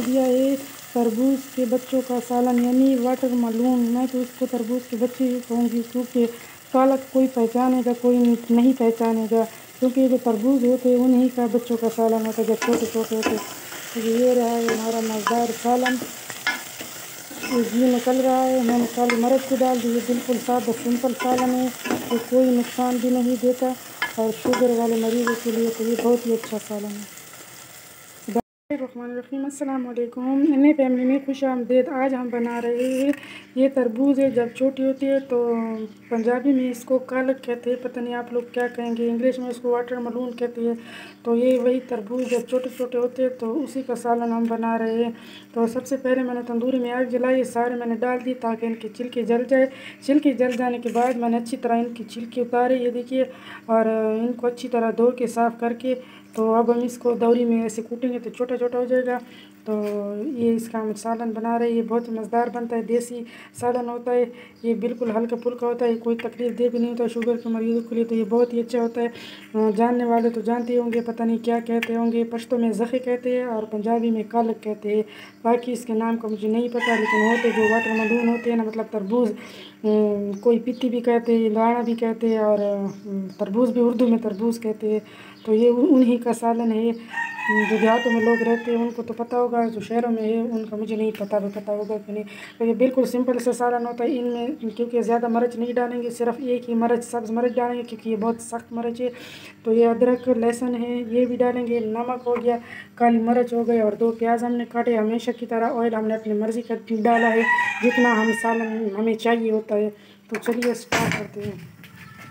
दिया है तरबूज के बच्चों का सालन यानी वाटर मलून। मैं तो इसको तरबूज के बच्चे ही कहूँगी, क्योंकि पालक कोई पहचानेगा कोई नहीं पहचानेगा, क्योंकि ये जो तरबूज होते हैं उन्हीं का बच्चों का सालन होता है जब छोटे छोटे होते। तो ये रहा है हमारा मज़ेदार सालन, ये घी निकल रहा है। मैंने काली मिर्च भी डाल दी। ये बिल्कुल सादा सिंपल सालन है, ये कोई नुकसान भी नहीं देता, और शुगर वाले मरीज़ों के लिए तो ये बहुत ही अच्छा सालन है। बिस्मिल्लाहिर्रहमानिर्रहीम, अस्सलाम वालेकुम। नई फैमिली में खुश आमदीद। आज हम बना रहे हैं ये तरबूज है, जब छोटी होती है तो पंजाबी में इसको कालक कहते हैं, पता नहीं आप लोग क्या कहेंगे, इंग्लिश में इसको वाटर मलून कहते हैं। तो ये वही तरबूज जब छोटे छोटे होते हैं तो उसी का सालन हम बना रहे हैं। तो सबसे पहले मैंने तंदूरी में आग जलाई, सारे मैंने डाल दी ताकि इनकी छिलके जल जाए। छिलके जल जाने के बाद मैंने अच्छी तरह इनकी छिलके उतारे, ये देखिए, और इनको अच्छी तरह धो के साफ़ करके तो अब हम इसको दौरी में ऐसे कूटेंगे तो छोटा छोटा हो जाएगा। तो ये इसका हम सालन बना रहे हैं। ये बहुत मज़ेदार बनता है, देसी सालन होता है, ये बिल्कुल हल्का फुल्का होता है, कोई तकलीफ़ दे भी नहीं होता शुगर के मरीज़ों के लिए। तो ये बहुत ही अच्छा होता है। जानने वाले तो जानते होंगे, पता नहीं क्या कहते होंगे, पश्तो में ज़ख़े कहते हैं और पंजाबी में कालक कहते हैं। बाकी इसके नाम का मुझे नहीं पता, लेकिन होते जो वाटर मलून होते हैं ना, मतलब तरबूज, कोई पित्ती भी कहते हैं, लाड़ा भी कहते हैं, और तरबूज भी उर्दू में तरबूज कहते हैं। तो ये उन्हीं का सालन है। जो देहातों में लोग रहते हैं उनको तो पता होगा, जो शहरों में है उनका मुझे नहीं पता, पता होगा कि नहीं। तो ये बिल्कुल सिंपल सा सालन होता है। इनमें क्योंकि ज़्यादा मिर्च नहीं डालेंगे, सिर्फ एक ही मिर्च, सब्ज़ मिर्च डालेंगे, क्योंकि ये बहुत सख्त मिर्च है। तो ये अदरक लहसुन है ये भी डालेंगे, नमक हो गया, काली मिर्च हो गई, और 2 प्याज हमने काटे। हमेशा की तरह ऑयल हमने अपनी मर्ज़ी का डाला है, जितना हम सालन हमें चाहिए होता है। तो चलिए स्टार्ट करते हैं।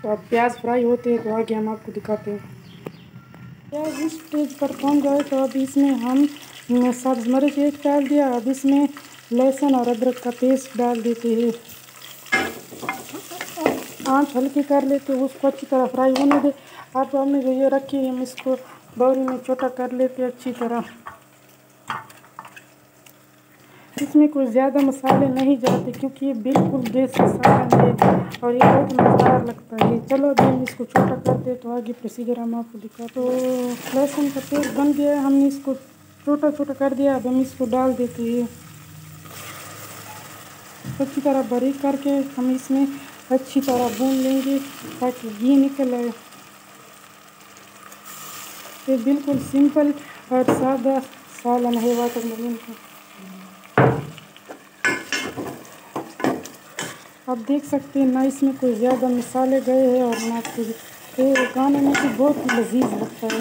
तो अब प्याज फ्राई होते हैं तो आगे हम आपको दिखाते हैं। प्याज इस स्टेज पर पहुंच जाए तो अब इसमें हम सब्ज़ मिर्च एक डाल दिया। अब इसमें लहसुन और अदरक का पेस्ट डाल देते हैं। आँच हल्की कर लेते, उसको अच्छी तरह फ्राई होने दे। अब हमने जो ये रखी है हम इसको दौरी में छोटा कर लेते अच्छी तरह। इसमें कोई ज़्यादा मसाले नहीं जाते, क्योंकि ये बिल्कुल देसी सालन है और ये बहुत मज़ेदार लगता है। चलो अभी हम इसको छोटा करते तो आगे प्रोसीजर हम आपको दिखा। तो लहसुन का पेस्ट बन गया है, हमने इसको छोटा छोटा कर दिया। अब हम इसको डाल देते हैं अच्छी तरह बारीक करके। हम इसमें अच्छी तरह भून लेंगे ताकि घी निकल आए। ये बिल्कुल सिंपल और सादा सालन है वाटर मलून का। आप देख सकते हैं ना, इसमें कोई ज़्यादा मसाले गए हैं और ना कुछ। ये खाने में तो बहुत लजीज लगता है,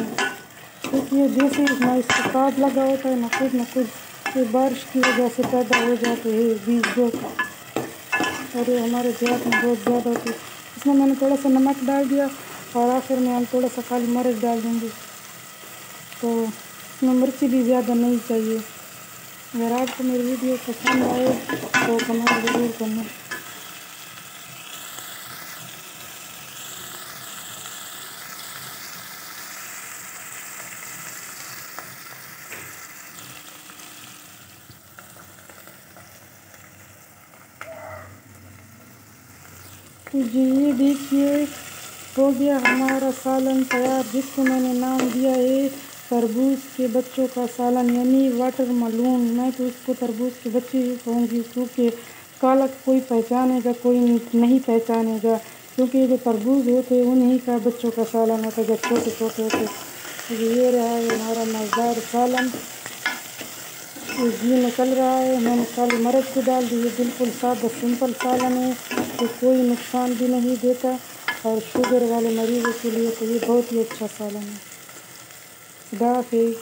क्योंकि ये देसी ना इसको ताप लगा होता है, ना कुछ। ये बारिश की वजह से पैदा हो जाते हैं बीज जो, और ये हमारे देहात में बहुत ज़्यादा होती है। इसमें मैंने थोड़ा सा नमक डाल दिया और आखिर में हम थोड़ा सा काली मिर्च डाल देंगे। तो इसमें मिर्ची भी ज़्यादा नहीं चाहिए। अगर आपको मेरी वीडियो पसंद आए तो कमेंट ज़रूर करना। जी ये देखिए, हो गया हमारा सालन तैयार, जिसको मैंने नाम दिया है तरबूज के बच्चों का सालन यानी वाटर मलून। मैं तो इसको तरबूज के बच्चे ही कहूँगी, क्योंकि कालक कोई पहचानेगा कोई नहीं पहचानेगा, क्योंकि ये जो तरबूज होते हैं उन्हीं का बच्चों का सालन होता है जब छोटे छोटे होते। तो ये रहा है हमारा मज़ेदार सालन, ये घी निकल रहा है। मैंने काली मिर्च भी डाल दी। ये बिल्कुल सादा सिंपल सालन है, ये कोई नुकसान भी नहीं देता, और शुगर वाले मरीज़ों के लिए तो ये बहुत ही अच्छा सालन है। खुदा हाफिज़।